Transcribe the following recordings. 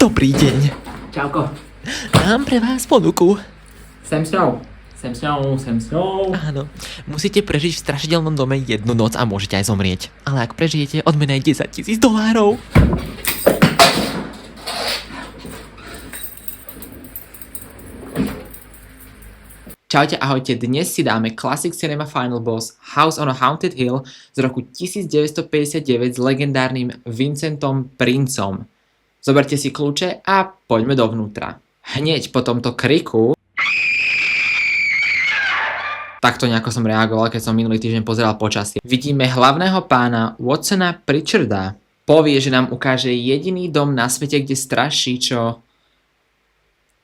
Dobrý deň. Čauko. Mám pre vás ponuku. Sem s ňou. Áno, musíte prežiť v strašidelnom dome jednu noc a môžete aj zomrieť. Ale ak prežijete, odmena je $10,000. Čaute, ahojte, dnes si dáme Classic Cinema Final Boss House on a Haunted Hill z roku 1959 s legendárnym Vincentom Princom. Zoberte si kľúče a poďme dovnútra. Hneď po tomto kriku takto nejako som reagoval, keď som minulý týždeň pozeral počasie. Vidíme hlavného pána Watsona Pritcharda. Povie, že nám ukáže jediný dom na svete, kde straší, čo...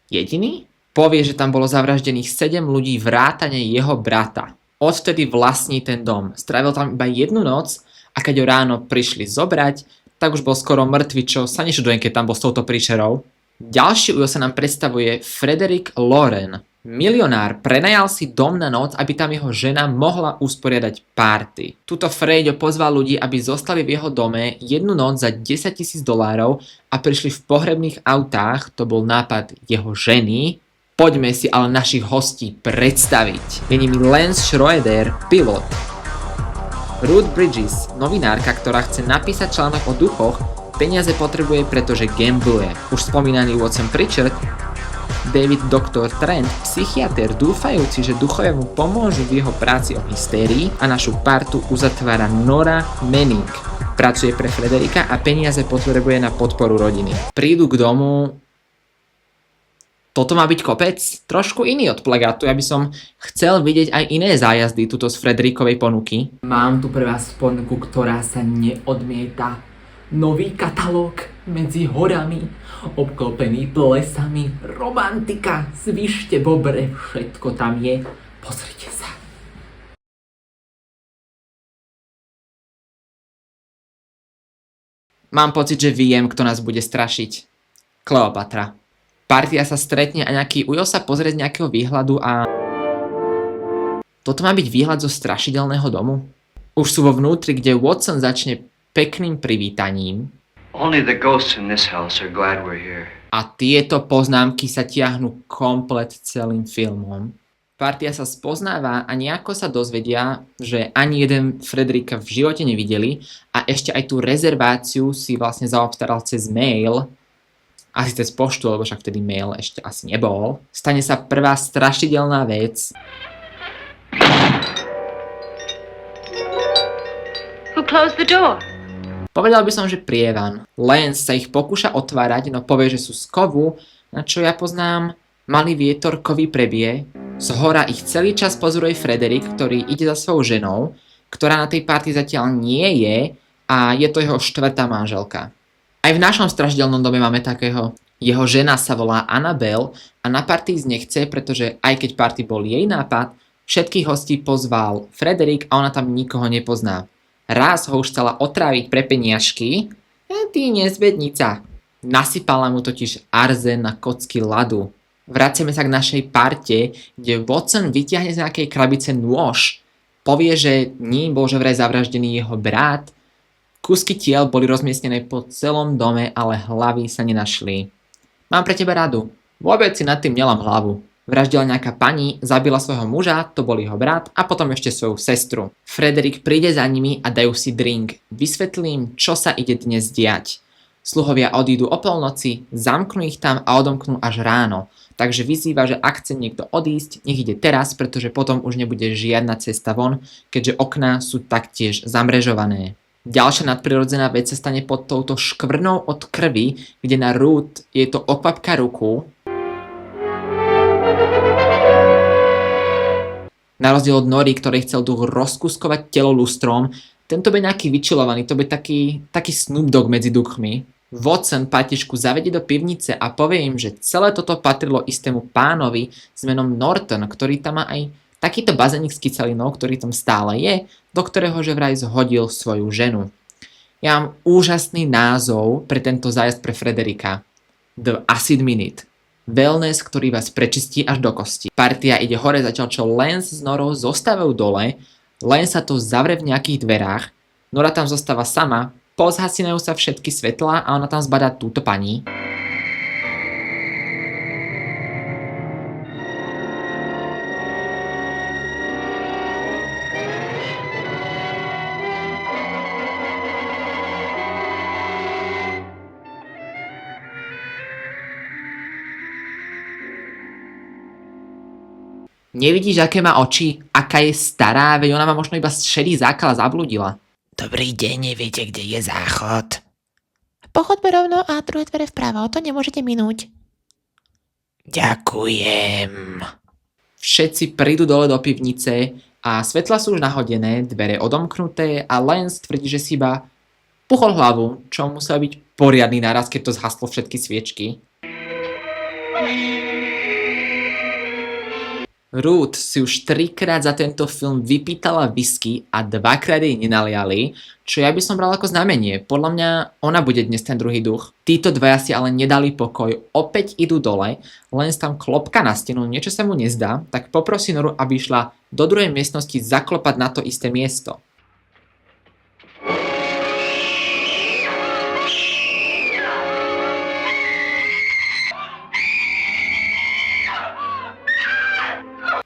Jediný? Povie, že tam bolo zavraždených 7 ľudí vrátane jeho brata. Odvtedy vlastní ten dom. Strávil tam iba jednu noc a keď ho ráno prišli zobrať, tak už bol skoro mŕtvy, čo sa nečudujem, keď tam bol s touto príšerou. Ďalší ujo sa nám predstavuje Frederick Loren. Milionár prenajal si dom na noc, aby tam jeho žena mohla usporiadať párty. Tuto Fredo pozval ľudí, aby zostali v jeho dome jednu noc za $10,000 a prišli v pohrebných autách, to bol nápad jeho ženy. Poďme si ale našich hostí predstaviť. Je nimi Lance Schroeder, pilot. Ruth Bridges, novinárka, ktorá chce napísať článok o duchoch, peniaze potrebuje, pretože gambluje. Už spomínaný Watson Pritchard, David Dr. Trent, psychiater dúfajúci, že duchovia mu pomôžu v jeho práci o hystérii a našu partu uzatvára Nora Manning. Pracuje pre Frederika a peniaze potrebuje na podporu rodiny. Prídu k domu... Toto má byť kopec? Trošku iný od plagátu, ja by som chcel vidieť aj iné zájazdy tuto z Frederikovej ponuky. Mám tu pre vás ponuku, ktorá sa neodmieta. Nový katalóg medzi horami, obklopený plesami, romantika, zvyšte bobre, všetko tam je. Pozrite sa. Mám pocit, že viem, kto nás bude strašiť. Kleopatra. Partia sa stretne a nejaký ujo sa pozrie z nejakého výhľadu a... Toto má byť výhľad zo strašidelného domu? Už sú vo vnútri, kde Watson začne pekným privítaním. Only the ghosts in this house are glad we're here. A tieto poznámky sa tiahnu komplet celým filmom. Partia sa spoznáva a nejako sa dozvedia, že ani jeden Frederika v živote nevideli a ešte aj tú rezerváciu si vlastne zaobstaral cez mail, asi cez poštu, lebo však vtedy mail ešte asi nebol. Stane sa prvá strašidelná vec. Who closed the door? Povedal by som, že prievan. Lance sa ich pokúša otvárať, no povie, že sú z kovu, na čo ja poznám malý vietor kovy prebije. Z hora ich celý čas pozoruje Frederik, ktorý ide za svojou ženou, ktorá na tej party zatiaľ nie je a je to jeho štvrtá manželka. Aj v našom strašidelnom dome máme takého. Jeho žena sa volá Annabelle a na party ísť nechce, pretože aj keď party bol jej nápad, všetkých hostí pozval Frederik a ona tam nikoho nepozná. Raz ho už chcela otráviť pre peniažky, ty nezbednica. Nasypala mu totiž arzen na kocky ľadu. Vraciame sa k našej parte, kde Watson vytiahne z nejakej krabice nôž. Povie, že ním bol že vraj zavraždený jeho brat. Kúsky tiel boli rozmiestnené po celom dome, ale hlavy sa nenašli. Mám pre teba radu. Vôbec si nad tým nelám hlavu. Vraždila nejaká pani, zabila svojho muža, to bol jeho brat, a potom ešte svoju sestru. Frederik príde za nimi a dajú si drink. Vysvetlím, čo sa ide dnes diať. Sluhovia odídu o polnoci, zamknú ich tam a odomknú až ráno. Takže vyzýva, že ak chce niekto odísť, nech ide teraz, pretože potom už nebude žiadna cesta von, keďže okná sú taktiež zamrežované. Ďalšia nadprirodzená vec sa stane pod touto škvrnou od krvi, kde na Ruth je to okvapka ruku. Na rozdiel od Nory, ktorej chcel duch rozkuskovať telo lustrom, tento by nejaký vyčilovaný, to by taký Snoop Dogg medzi duchmi. Watson patišku zavedie do pivnice a povie im, že celé toto patrilo istému pánovi s menom Norton, ktorý tam má aj takýto bazénik s kyselinou, ktorý tam stále je, do ktorého že vraj zhodil svoju ženu. Ja mám úžasný názov pre tento zájazd pre Frederika. The Acid Minute. Wellness, ktorý vás prečistí až do kosti. Partia ide hore, zatiaľ čo Lance s Norou zostávajú dole, Lance sa to zavre v nejakých dverách, Nora tam zostáva sama, pozhasinajú sa všetky svetlá a ona tam zbadá túto pani. Nevidíš, aké má oči? Aká je stará? Veď ona má možno iba šedý zákal a zabludila. Dobrý deň, neviete, kde je záchod? Pochoďme rovno a druhé dvere vpravo, to nemôžete minúť. Ďakujem. Všetci prídu dole do pivnice a svetla sú už nahodené, dvere odomknuté a Lance tvrdí, že si iba puchol hlavu, čo musel byť poriadny náraz, keď to zhaslo všetky sviečky. Ruth si už 3-krát za tento film vypýtala whisky a 2-krát jej nenaliali, čo ja by som bral ako znamenie. Podľa mňa ona bude dnes ten druhý duch. Títo dvaja si ale nedali pokoj, opäť idú dole, len tam klopka na stenu, niečo sa mu nezdá, tak poprosí Noru, aby išla do druhej miestnosti zaklopať na to isté miesto.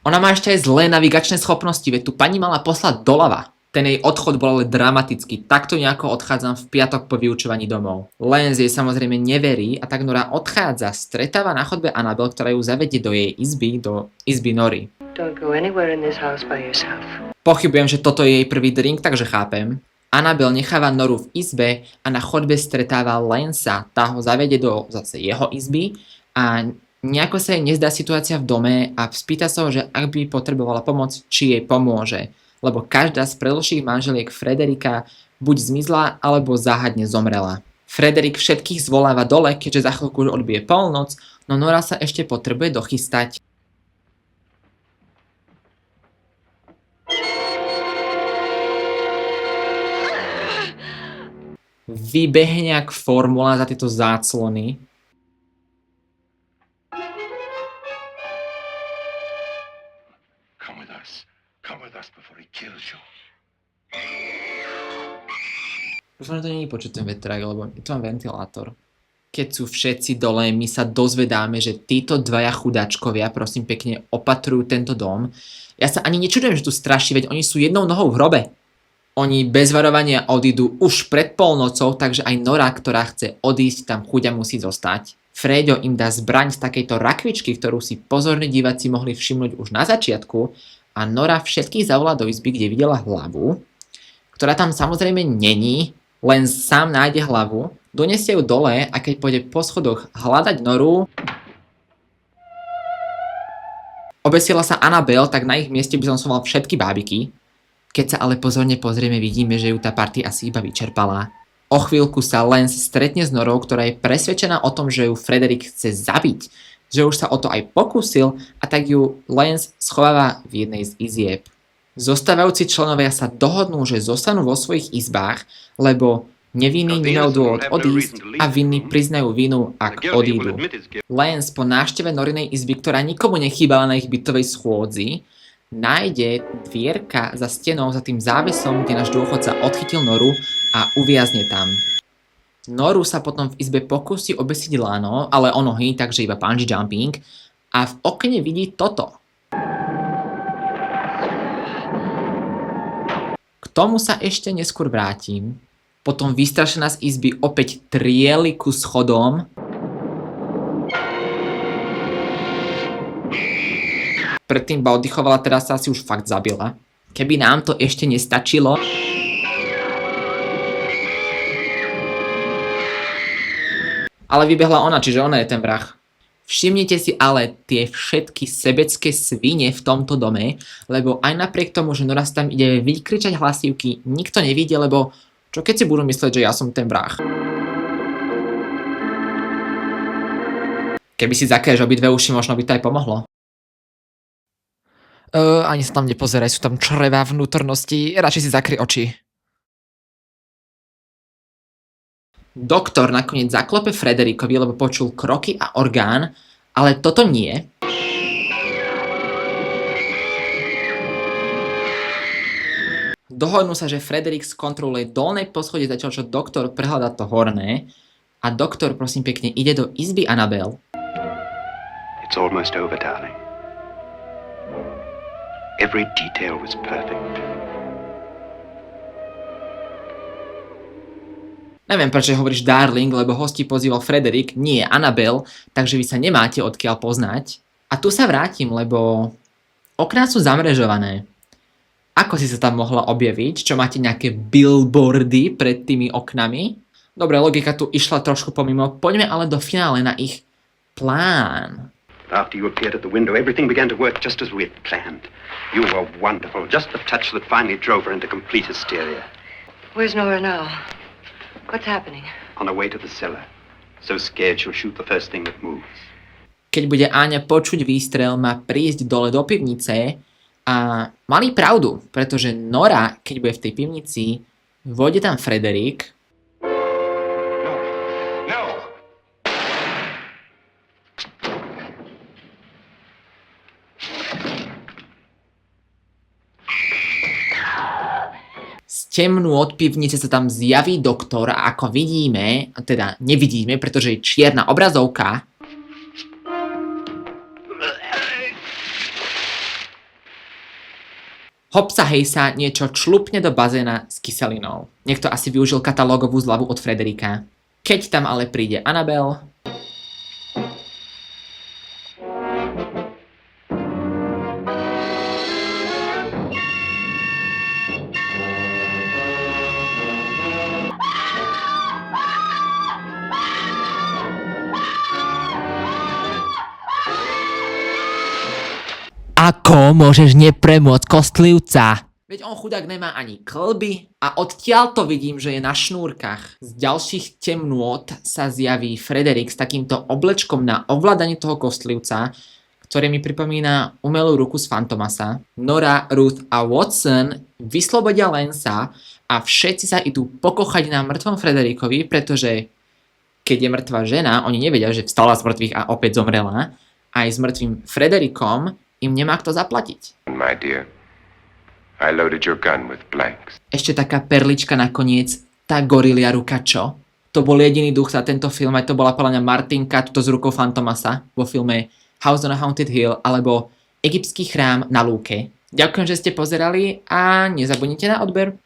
Ona má ešte aj zlé navigačné schopnosti, veď tu pani mala poslať doľava. Ten jej odchod bol ale dramatický, takto nejako odchádzam v piatok po vyučovaní domov. Lance jej samozrejme neverí a tak Nora odchádza, stretáva na chodbe Annabel, ktorá ju zavedie do jej izby, do izby Nory. Don't go anywhere in this house by yourself. Pochybujem, že toto je jej prvý drink, takže chápem. Annabel necháva Noru v izbe a na chodbe stretáva Lancea, tá ho zavedie do zase jeho izby a nejako sa jej nezdá situácia v dome a spýta sa ho, že ak by potrebovala pomoc, či jej pomôže. Lebo každá z predlžších manželiek Frederika buď zmizla, alebo záhadne zomrela. Frederik všetkých zvoláva dole, keďže za chvíľku už odbije polnoc, no Nora sa ešte potrebuje dochystať. Vybehne jak formula za tieto záclony. Come with us before he kills you. Dúfam, že to nie je počuť ten vetrák, lebo je to mám ventilátor. Keď sú všetci dole, my sa dozvedáme, že títo dvaja chudáčkovia, prosím pekne, opatrujú tento dom. Ja sa ani nečudujem, že tu straší, veď oni sú jednou nohou v hrobe. Oni bez varovania odídu už pred polnocou, takže aj Nora, ktorá chce odísť, tam chuďa musí zostať. Freďo im dá zbraň z takejto rakvičky, ktorú si pozorní diváci mohli všimnúť už na začiatku, a Nora všetkých zavolá do izby, kde videla hlavu, ktorá tam samozrejme není, len sám nájde hlavu, donesie ju dole a keď pôjde po schodoch hľadať Noru, obesila sa Annabel, tak na ich mieste by som soval všetky bábiky. Keď sa ale pozorne pozrieme, vidíme, že ju tá party asi iba vyčerpala. O chvíľku sa Lance stretne s Norou, ktorá je presvedčená o tom, že ju Frederik chce zabiť, že už sa o to aj pokúsil a tak ju Lance schováva v jednej z izieb. Zostávajúci členovia sa dohodnú, že zostanú vo svojich izbách, lebo nevinní nemajú dôvod odísť a vinní priznajú vinu, ak odídu. Lance po návšteve Norinej izby, ktorá nikomu nechýbala na ich bytovej schôdzi, nájde dvierka za stenou, za tým závesom, kde náš dôchodca odchytil Noru a uviazne tam. Noru sa potom v izbe pokusí obesiť lano, ale o nohy, takže iba bungee jumping, a v okne vidí toto. K tomu sa ešte neskôr vrátim. Potom vystrašená z izby opäť trieli ku schodom. Predtým iba oddychovala, teraz sa asi už fakt zabila. Keby nám to ešte nestačilo, ale vybehla ona, čiže ona je ten vrah. Všimnite si ale tie všetky sebecké svine v tomto dome, lebo aj napriek tomu, že Nora tam ide vykričať hlasivky, nikto nevidie, lebo čo keď si budú mysleť, že ja som ten vrah? Keby si zakrieš obidve uši, možno by to aj pomohlo. Ani sa tam nepozeraj, sú tam črevá vnútornosti, radšej si zakry oči. Doktor nakoniec zaklope Frederikovi, lebo počul kroky a orgán, ale toto nie. Dohodnú sa, že Frederik skontroluje dolné poschodie, zatiaľ čo doktor prehľadá to horné, a doktor, prosím pekne, ide do izby Annabel. It's almost over, darling. Every detail was perfect. Neviem, prečo hovoríš darling, lebo hosti pozýval Frederik, nie Annabel, takže vy sa nemáte odkiaľ poznať. A tu sa vrátim, lebo Okná sú zamrežované. Ako si sa tam mohla objaviť? Čo máte nejaké billboardy pred tými oknami? Dobre, logika tu išla trošku pomimo. Poďme ale do finále na ich plán. After you appeared at the window, everything began to work just as we had planned. You were wonderful, just the touch that finally drove her into complete hysteria. Where's Nora now? What's happening? On her way to the cellar. So scared she'll shoot the first thing that moves. Keď bude Áňa počuť výstrel, má prísť dole do pivnice a mali pravdu, pretože Nora, keď bude v tej pivnici, vôjde tam Frederik. No! Z temnú od pivnice sa tam zjaví doktor a ako vidíme, teda nevidíme, pretože je čierna obrazovka, hopsa hejsa niečo člupne do bazéna s kyselinou. Niekto asi využil katalógovú zľavu od Frederika. Keď tam ale príde Annabelle, Ako môžeš nepremôcť kostlivca? veď on chudák nemá ani kĺby a odtiaľ to vidím, že je na šnúrkach. Z ďalších temnôt sa zjaví Frederik s takýmto oblečkom na ovládanie toho kostlivca, ktoré mi pripomína umelú ruku z Fantomasa. Nora, Ruth a Watson vyslobodia Lensa a všetci sa idú pokochať na mŕtvom Frederikovi, pretože keď je mŕtva žena, oni nevedia, že vstala z mŕtvych a opäť zomrela. Aj s mŕtvým Frederikom im nemá kto zaplatiť. My dear, I loaded your gun with blanks. Ešte taká perlička nakoniec, tá gorilia ruka čo? To bol jediný duch za tento film, aj to bola podľa mňa Martinka, tuto s rukou Fantomasa vo filme House on a Haunted Hill alebo Egyptský chrám na lúke. Ďakujem, že ste pozerali a nezabudnite na odber.